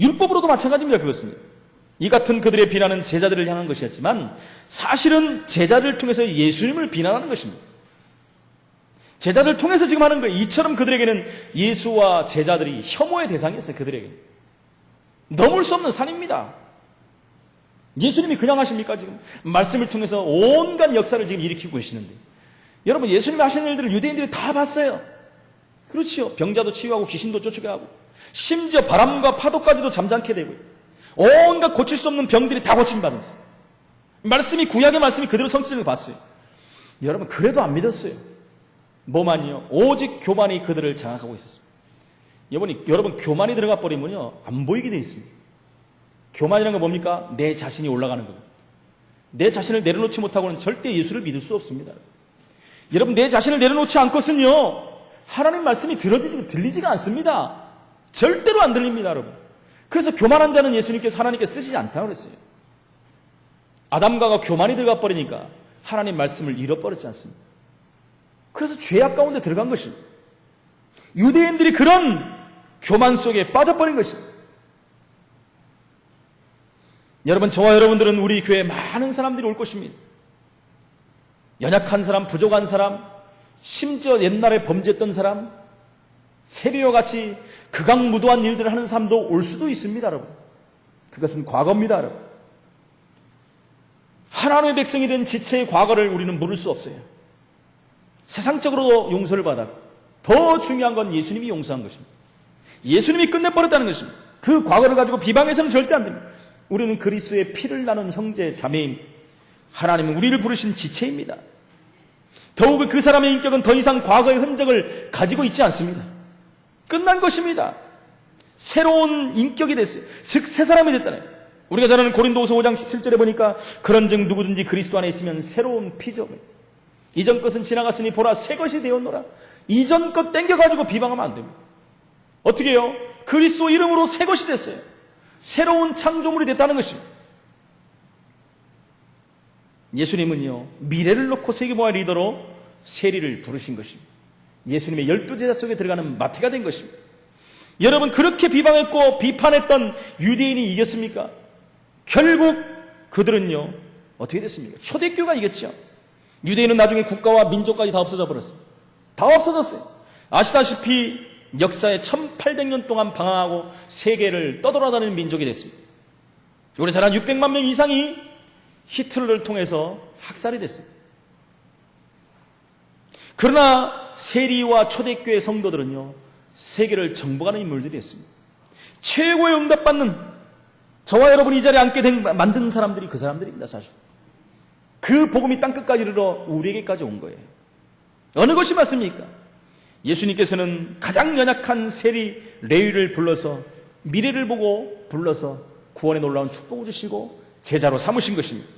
Speaker 1: 율법으로도 마찬가지입니다, 그것은. 이 같은 그들의 비난은 제자들을 향한 것이었지만 사실은 제자들을 통해서 예수님을 비난하는 것입니다. 제자들을 통해서 지금 하는 거예요. 이처럼 그들에게는 예수와 제자들이 혐오의 대상이었어요. 그들에게 넘을 수 없는 산입니다. 예수님이 그냥 하십니까? 지금 말씀을 통해서 온갖 역사를 지금 일으키고 계시는데, 여러분, 예수님이 하시는 일들을 유대인들이 다 봤어요. 그렇지요. 병자도 치유하고 귀신도 쫓아가고 심지어 바람과 파도까지도 잠잠케 되고 온갖 고칠 수 없는 병들이 다 고침받았어요. 말씀이, 구약의 말씀이 그대로 성취되는 걸 봤어요. 여러분, 그래도 안 믿었어요. 뭐만요? 오직 교만이 그들을 장악하고 있었습니다. 여러분, 교만이 들어가 버리면요, 안 보이게 돼 있습니다. 교만이라는 건 뭡니까? 내 자신이 올라가는 겁니다. 내 자신을 내려놓지 못하고는 절대 예수를 믿을 수 없습니다. 여러분, 내 자신을 내려놓지 않고선요, 하나님 말씀이 들리지가 않습니다. 절대로 안 들립니다, 여러분. 그래서 교만한 자는 예수님께서 하나님께 쓰시지 않다고 그랬어요. 아담과가 교만이 들어가 버리니까 하나님 말씀을 잃어버렸지 않습니까? 그래서 죄악 가운데 들어간 것입니다. 유대인들이 그런 교만 속에 빠져버린 것입니다. 여러분, 저와 여러분들은 우리 교회에 많은 사람들이 올 것입니다. 연약한 사람, 부족한 사람, 심지어 옛날에 범죄했던 사람, 세리와 같이 극악무도한 일들을 하는 사람도 올 수도 있습니다, 여러분. 그것은 과거입니다, 여러분. 하나님의 백성이 된 지체의 과거를 우리는 물을 수 없어요. 세상적으로도 용서를 받아 더 중요한 건 예수님이 용서한 것입니다. 예수님이 끝내버렸다는 것입니다. 그 과거를 가지고 비방해서는 절대 안 됩니다. 우리는 그리스도의 피를 나눈 형제, 자매임, 하나님은 우리를 부르신 지체입니다. 더욱 그 사람의 인격은 더 이상 과거의 흔적을 가지고 있지 않습니다. 끝난 것입니다. 새로운 인격이 됐어요. 즉, 새 사람이 됐다는 거예요. 우리가 잘 아는 고린도후서 5장 17절에 보니까 그런즉 누구든지 그리스도 안에 있으면 새로운 피조물, 이전 것은 지나갔으니 보라 새 것이 되었노라. 이전 것 땡겨가지고 비방하면 안 됩니다. 어떻게 해요? 그리스도 이름으로 새 것이 됐어요. 새로운 창조물이 됐다는 것입니다. 예수님은요, 미래를 놓고 세계보아 리더로 세리를 부르신 것입니다. 예수님의 12제자 속에 들어가는 마태가 된 것입니다. 여러분, 그렇게 비방했고 비판했던 유대인이 이겼습니까? 결국 그들은요, 어떻게 됐습니까? 초대교회가 이겼죠. 유대인은 나중에 국가와 민족까지 다 없어져 버렸어요. 다 없어졌어요. 아시다시피 역사에 1800년 동안 방황하고 세계를 떠돌아다니는 민족이 됐습니다. 우리 잘 아는 600만 명 이상이 히틀러를 통해서 학살이 됐어요. 그러나 세리와 초대교회 성도들은요, 세계를 정복하는 인물들이었습니다. 최고의 응답받는 저와 여러분이 이 자리에 앉게 만든 사람들이 그 사람들입니다, 사실. 그 복음이 땅끝까지 이르러 우리에게까지 온 거예요. 어느 것이 맞습니까? 예수님께서는 가장 연약한 세리 레위를 불러서 미래를 보고 불러서 구원에 놀라운 축복을 주시고 제자로 삼으신 것입니다.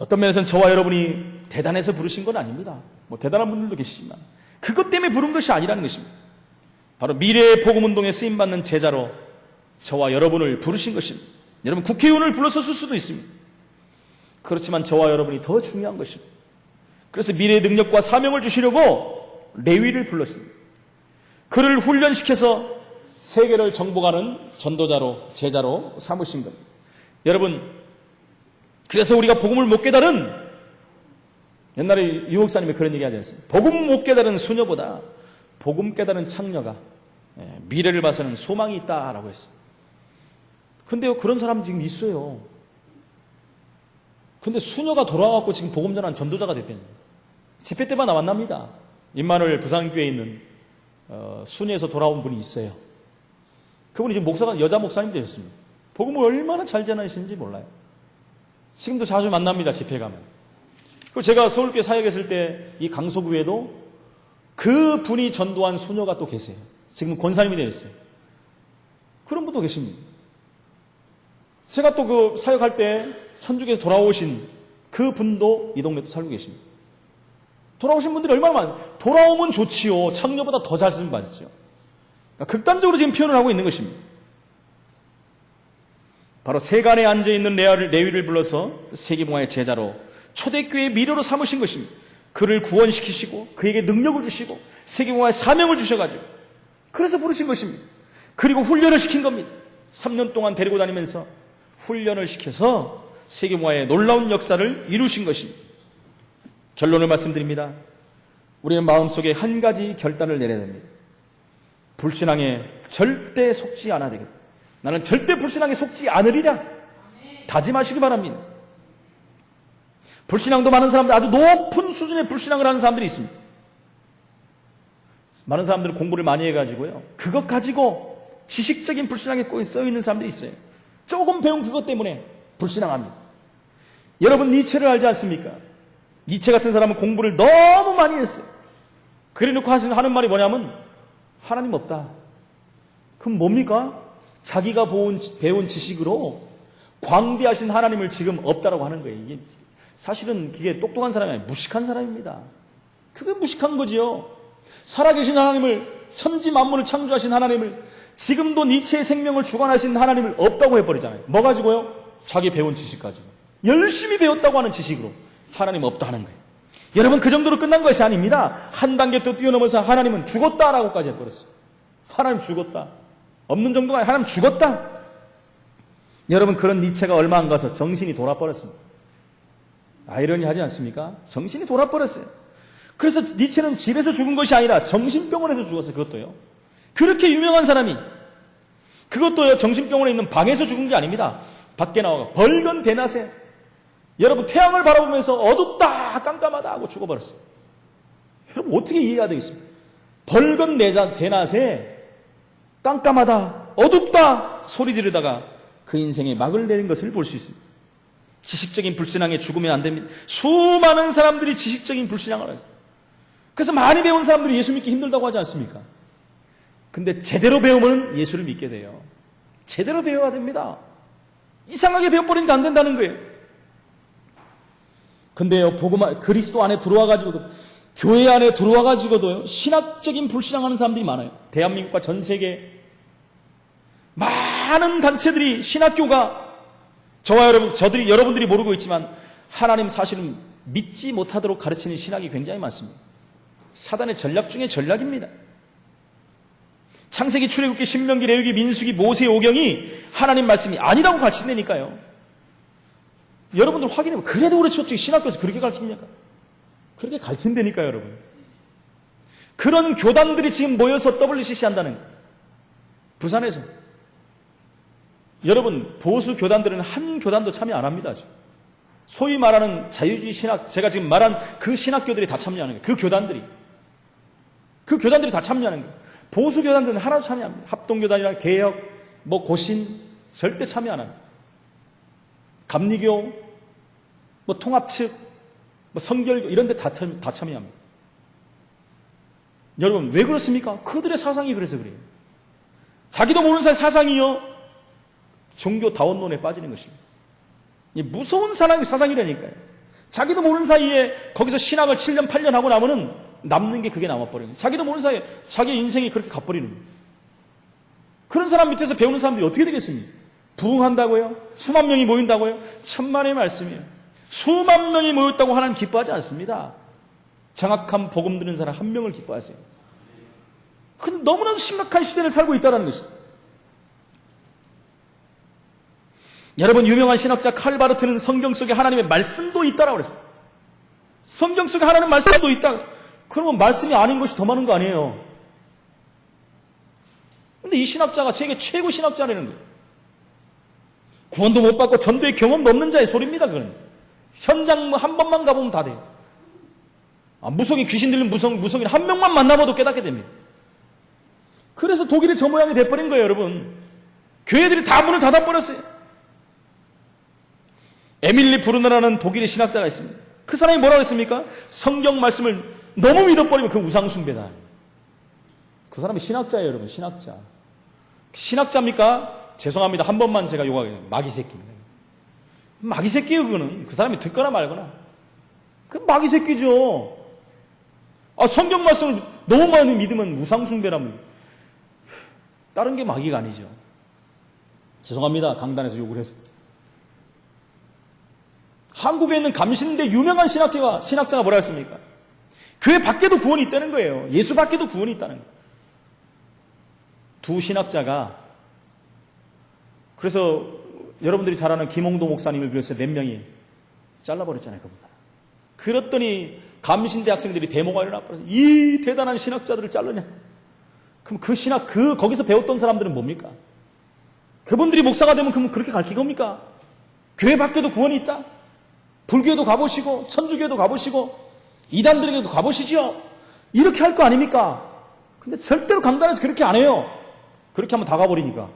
Speaker 1: 어떤 면에서는 저와 여러분이 대단해서 부르신 건 아닙니다. 뭐 대단한 분들도 계시지만 그것 때문에 부른 것이 아니라는 것입니다. 바로 미래의 복음운동에 쓰임받는 제자로 저와 여러분을 부르신 것입니다. 여러분 국회의원을 불러서 쓸 수도 있습니다. 그렇지만 저와 여러분이 더 중요한 것입니다. 그래서 미래의 능력과 사명을 주시려고 레위를 불렀습니다. 그를 훈련시켜서 세계를 정복하는 전도자로 제자로 삼으신 겁니다. 여러분 그래서 우리가 복음을 못 깨달은 옛날에 유 목사님이 그런 얘기 하지 않습니까? 복음 못 깨달은 수녀보다 복음 깨달은 창녀가 미래를 봐서는 소망이 있다라고 했어요. 근데요 그런 사람 지금 있어요. 근데 수녀가 돌아와갖고 지금 복음 전한 전도자가 됐대요. 집회 때마다 만납니다. 임마누엘 부산교회에 있는 순회에서 돌아온 분이 있어요. 그분이 지금 목사가 여자 목사님 되셨습니다. 복음을 얼마나 잘 전하시는지 몰라요. 지금도 자주 만납니다. 집회 가면. 그리고 제가 서울교회 사역했을 때 이 강서구에도 그 분이 전도한 수녀가 또 계세요. 지금 권사님이 되었어요. 그런 분도 계십니다. 제가 또 그 사역할 때 천주교에서 돌아오신 그 분도 이 동네에 살고 계십니다. 돌아오신 분들이 얼마나 많아요. 돌아오면 좋지요. 창녀보다 더 잘 쓰면 맞죠. 그러니까 극단적으로 지금 표현을 하고 있는 것입니다. 바로 세간에 앉아있는 레위를 불러서 세계봉화의 제자로 초대교회의 미래로 삼으신 것입니다. 그를 구원시키시고 그에게 능력을 주시고 세계봉화의 사명을 주셔가지고 그래서 부르신 것입니다. 그리고 훈련을 시킨 겁니다. 3년 동안 데리고 다니면서 훈련을 시켜서 세계봉화의 놀라운 역사를 이루신 것입니다. 결론을 말씀드립니다. 우리는 마음속에 한 가지 결단을 내려야 됩니다. 불신앙에 절대 속지 않아야 되겠다. 나는 절대 불신앙에 속지 않으리라 다짐하시기 바랍니다. 불신앙도 많은 사람들, 아주 높은 수준의 불신앙을 하는 사람들이 있습니다. 많은 사람들은 공부를 많이 해가지고요 그것 가지고 지식적인 불신앙에 꼭 써있는 사람들이 있어요. 조금 배운 그것 때문에 불신앙합니다. 여러분 니체를 알지 않습니까? 니체 같은 사람은 공부를 너무 많이 했어요. 그래놓고 하는 말이 뭐냐면 하나님 없다. 그럼 뭡니까? 자기가 배운 지식으로 광대하신 하나님을 지금 없다라고 하는 거예요. 이게 사실은 그게 똑똑한 사람이 아니라 무식한 사람입니다. 그게 무식한 거지요. 살아계신 하나님을, 천지 만물을 창조하신 하나님을, 지금도 니체의 생명을 주관하신 하나님을 없다고 해버리잖아요. 뭐 가지고요? 자기 배운 지식 가지고. 열심히 배웠다고 하는 지식으로 하나님 없다 하는 거예요. 여러분 그 정도로 끝난 것이 아닙니다. 한 단계 또 뛰어넘어서 하나님은 죽었다라고까지 해버렸어요. 하나님 죽었다. 없는 정도가 아니라 하나님 죽었다. 여러분 그런 니체가 얼마 안 가서 정신이 돌아버렸습니다. 아이러니하지 않습니까? 정신이 돌아버렸어요. 그래서 니체는 집에서 죽은 것이 아니라 정신병원에서 죽었어요. 그것도요. 그렇게 유명한 사람이 그것도요 정신병원에 있는 방에서 죽은 게 아닙니다. 밖에 나와가 벌건 대낮에 여러분 태양을 바라보면서 어둡다 깜깜하다 하고 죽어버렸어요. 여러분 어떻게 이해해야 되겠습니까? 벌건 대낮에 깜깜하다 어둡다 소리 지르다가 그 인생에 막을 내린 것을 볼 수 있습니다. 지식적인 불신앙에 죽으면 안 됩니다. 수많은 사람들이 지식적인 불신앙을 했어요. 그래서 많이 배운 사람들이 예수 믿기 힘들다고 하지 않습니까? 근데 제대로 배우면 예수를 믿게 돼요. 제대로 배워야 됩니다. 이상하게 배워버리니까 안 된다는 거예요. 근데요, 그리스도 안에 들어와가지고도, 교회 안에 들어와가지고도요, 신학적인 불신앙하는 사람들이 많아요. 대한민국과 전 세계 많은 단체들이 신학교가 저와 여러분들이 모르고 있지만 하나님 사실은 믿지 못하도록 가르치는 신학이 굉장히 많습니다. 사단의 전략 중에 전략입니다. 창세기, 출애굽기, 신명기, 레위기, 민수기, 모세, 오경이 하나님 말씀이 아니라고 가르친다니까요. 여러분들 확인해보면 그래도 그렇죠. 신학교에서 그렇게 가르칩니까? 그렇게 가르친다니까요, 여러분. 그런 교단들이 지금 모여서 WCC 한다는 거예요. 부산에서. 여러분 보수 교단들은 한 교단도 참여 안 합니다. 지금. 소위 말하는 자유주의 신학, 제가 지금 말한 그 신학교들이 다 참여하는 거예요. 그 교단들이 다 참여하는 거예요. 보수 교단들은 하나도 참여 안 합니다. 합동교단이랑 개혁, 고신, 절대 참여 안 합니다. 감리교, 뭐 통합 측, 뭐 성결교 이런 데 다 참여합니다. 여러분 왜 그렇습니까? 그들의 사상이 그래서 그래요. 자기도 모르는 사이 사상이요 종교 다원론에 빠지는 것입니다. 이 무서운 사람의 사상이라니까요. 자기도 모르는 사이에 거기서 신학을 7년 8년 하고 나면은 남는 게 그게 남아버리는 거예요. 자기도 모르는 사이에 자기 인생이 그렇게 가버리는 거예요. 그런 사람 밑에서 배우는 사람들이 어떻게 되겠습니까? 부흥한다고요? 수만 명이 모인다고요? 천만의 말씀이에요. 수만 명이 모였다고 하나님 기뻐하지 않습니다. 정확한 복음 듣는 사람 한 명을 기뻐하세요. 근데 너무나도 심각한 시대를 살고 있다는 것입니다. 여러분 유명한 신학자 칼바르트는 성경 속에 하나님의 말씀도 있다라고 그랬어요. 성경 속에 하나님의 말씀도 있다. 그러면 말씀이 아닌 것이 더 많은 거 아니에요. 근데 이 신학자가 세계 최고 신학자라는 거예요. 구원도 못 받고 전도의 경험도 없는 자의 소리입니다. 그건 현장 한 번만 가보면 다 돼요. 무속인 귀신 들린 무속인 한 명만 만나봐도 깨닫게 됩니다. 그래서 독일이 저 모양이 돼버린 거예요. 여러분 교회들이 다 문을 닫아버렸어요. 에밀리 브루너라는 독일의 신학자가 있습니다. 그 사람이 뭐라고 했습니까? 성경 말씀을 너무 믿어버리면 그 우상숭배다. 그 사람이 신학자예요. 여러분 신학자. 신학자입니까? 죄송합니다. 한 번만 제가 욕하겠습니다. 마귀 새끼입니다. 마귀 새끼예요. 그거는 그 사람이 듣거나 말거나 그 마귀 새끼죠. 성경 말씀을 너무 많이 믿으면 우상숭배라면 다른 게 마귀가 아니죠. 죄송합니다. 강단에서 욕을 해서. 한국에 있는 감신대 유명한 신학자가 뭐라 했습니까? 교회 밖에도 구원이 있다는 거예요. 예수 밖에도 구원이 있다는 거예요. 두 신학자가 그래서 여러분들이 잘 아는 김홍도 목사님을 비롯해서 몇 명이 잘라버렸잖아요. 그 사람. 그랬더니 감신대 학생들이 데모가 일어나버렸어요. 이 대단한 신학자들을 자르냐? 그럼 거기서 배웠던 사람들은 뭡니까? 그분들이 목사가 되면 그럼 그렇게 가르칠 겁니까? 교회 밖에도 구원이 있다? 불교에도 가보시고 천주교에도 가보시고 이단들에게도 가보시죠. 이렇게 할 거 아닙니까? 근데 절대로 강단에서 그렇게 안 해요. 그렇게 하면 다 가버리니까.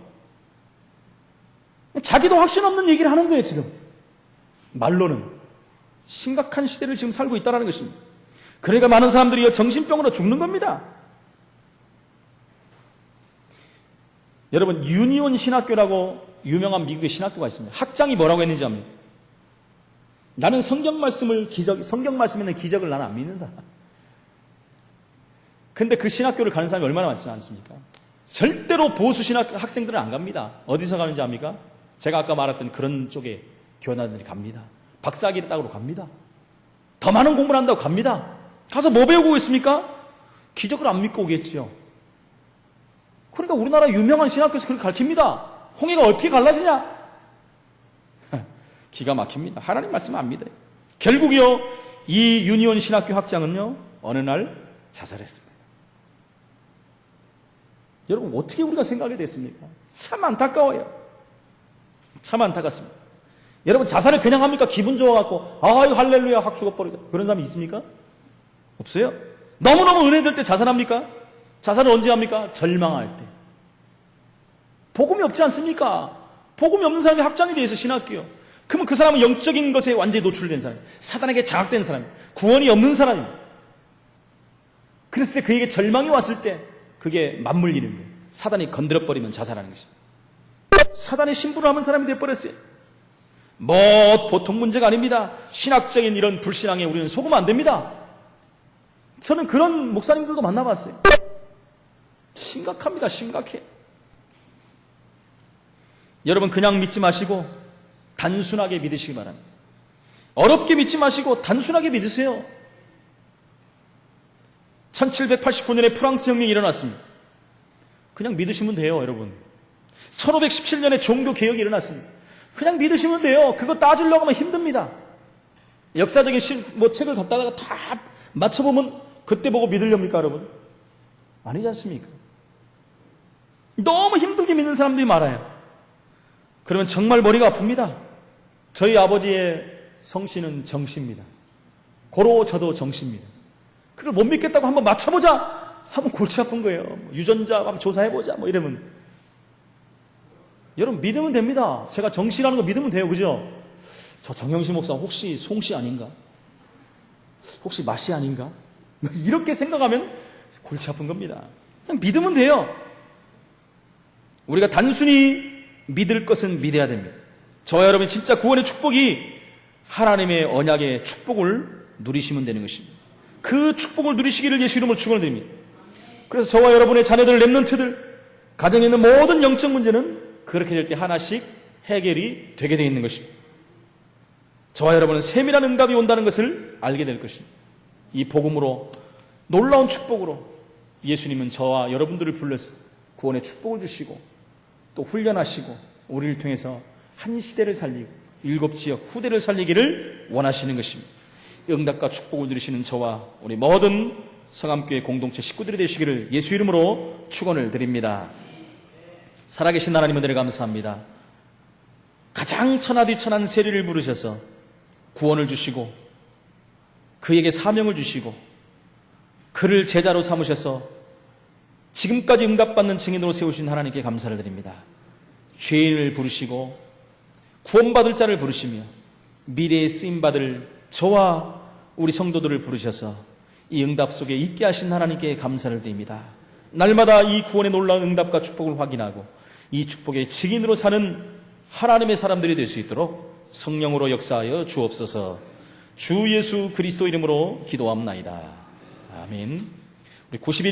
Speaker 1: 자기도 확신 없는 얘기를 하는 거예요. 지금 말로는. 심각한 시대를 지금 살고 있다는 것입니다. 그러니까 많은 사람들이 정신병으로 죽는 겁니다. 여러분 유니온 신학교라고 유명한 미국의 신학교가 있습니다. 학장이 뭐라고 했는지 압니까? 나는 성경 말씀에 있는 기적을 나는 안 믿는다. 근데 그 신학교를 가는 사람이 얼마나 많지 않습니까? 절대로 보수 신학 학생들은 안 갑니다. 어디서 가는지 압니까? 제가 아까 말했던 그런 쪽에 교원들이 갑니다. 박사학위를 따으러 갑니다. 더 많은 공부를 한다고 갑니다. 가서 뭐 배우고 있습니까? 기적을 안 믿고 오겠지요. 그러니까 우리나라 유명한 신학교에서 그렇게 가르칩니다. 홍해가 어떻게 갈라지냐? 기가 막힙니다. 하나님 말씀 안 믿어요. 결국이요, 이 유니온 신학교 학장은요, 어느 날 자살했습니다. 여러분, 어떻게 우리가 생각하게 됐습니까? 참 안타까워요. 참 안타깝습니다. 여러분, 자살을 그냥 합니까? 기분 좋아갖고, 아유, 할렐루야, 확 죽어버리자. 그런 사람이 있습니까? 없어요? 너무너무 은혜 될 때 자살합니까? 자살을 언제 합니까? 절망할 때. 복음이 없지 않습니까? 복음이 없는 사람이 학장이 돼서 신학교요. 그러면 그 사람은 영적인 것에 완전히 노출된 사람이에요. 사단에게 장악된 사람이에요. 구원이 없는 사람이에요. 그랬을 때 그에게 절망이 왔을 때 그게 맞물리는 거예요. 사단이 건드려버리면 자살하는 것입니다. 사단의 신부를 하는 사람이 되어버렸어요. 뭐 보통 문제가 아닙니다. 신학적인 이런 불신앙에 우리는 속으면 안 됩니다. 저는 그런 목사님들도 만나봤어요. 심각합니다. 심각해. 여러분 그냥 믿지 마시고 단순하게 믿으시기 바랍니다. 어렵게 믿지 마시고 단순하게 믿으세요. 1789년에 프랑스 혁명이 일어났습니다. 그냥 믿으시면 돼요, 여러분. 1517년에 종교개혁이 일어났습니다. 그냥 믿으시면 돼요. 그거 따지려고 하면 힘듭니다. 역사적인 책을 갖다가 다 맞춰보면 그때 보고 믿으렵니까, 여러분? 아니지 않습니까? 너무 힘들게 믿는 사람들이 많아요. 그러면 정말 머리가 아픕니다. 저희 아버지의 성씨는 정씨입니다. 고로 저도 정씨입니다. 그걸 못 믿겠다고 한번 맞춰보자 하면 골치 아픈 거예요. 유전자 한번 조사해보자 이러면 여러분 믿으면 됩니다. 제가 정씨라는 거 믿으면 돼요. 그죠? 저 정영신 목사 혹시 송씨 아닌가? 혹시 마씨 아닌가? 이렇게 생각하면 골치 아픈 겁니다. 그냥 믿으면 돼요. 우리가 단순히 믿을 것은 믿어야 됩니다. 저와 여러분이 진짜 구원의 축복이 하나님의 언약의 축복을 누리시면 되는 것입니다. 그 축복을 누리시기를 예수 이름으로 축원을 드립니다. 그래서 저와 여러분의 자녀들, 렘넌트들, 가정에 있는 모든 영적 문제는 그렇게 될 때 하나씩 해결이 되게 되어 있는 것입니다. 저와 여러분은 세밀한 응답이 온다는 것을 알게 될 것입니다. 이 복음으로, 놀라운 축복으로 예수님은 저와 여러분들을 불러서 구원의 축복을 주시고 또 훈련하시고 우리를 통해서 한 시대를 살리고 7지역 후대를 살리기를 원하시는 것입니다. 응답과 축복을 누리시는 저와 우리 모든 성암교회 공동체 식구들이 되시기를 예수 이름으로 축원을 드립니다. 살아계신 하나님 은혜를 감사합니다. 가장 천하디천한 세리를 부르셔서 구원을 주시고 그에게 사명을 주시고 그를 제자로 삼으셔서 지금까지 응답받는 증인으로 세우신 하나님께 감사를 드립니다. 죄인을 부르시고 구원받을 자를 부르시며 미래에 쓰임받을 저와 우리 성도들을 부르셔서 이 응답 속에 있게 하신 하나님께 감사를 드립니다. 날마다 이 구원의 놀라운 응답과 축복을 확인하고 이 축복의 증인으로 사는 하나님의 사람들이 될 수 있도록 성령으로 역사하여 주옵소서. 주 예수 그리스도 이름으로 기도합나이다. 아멘. 우리 92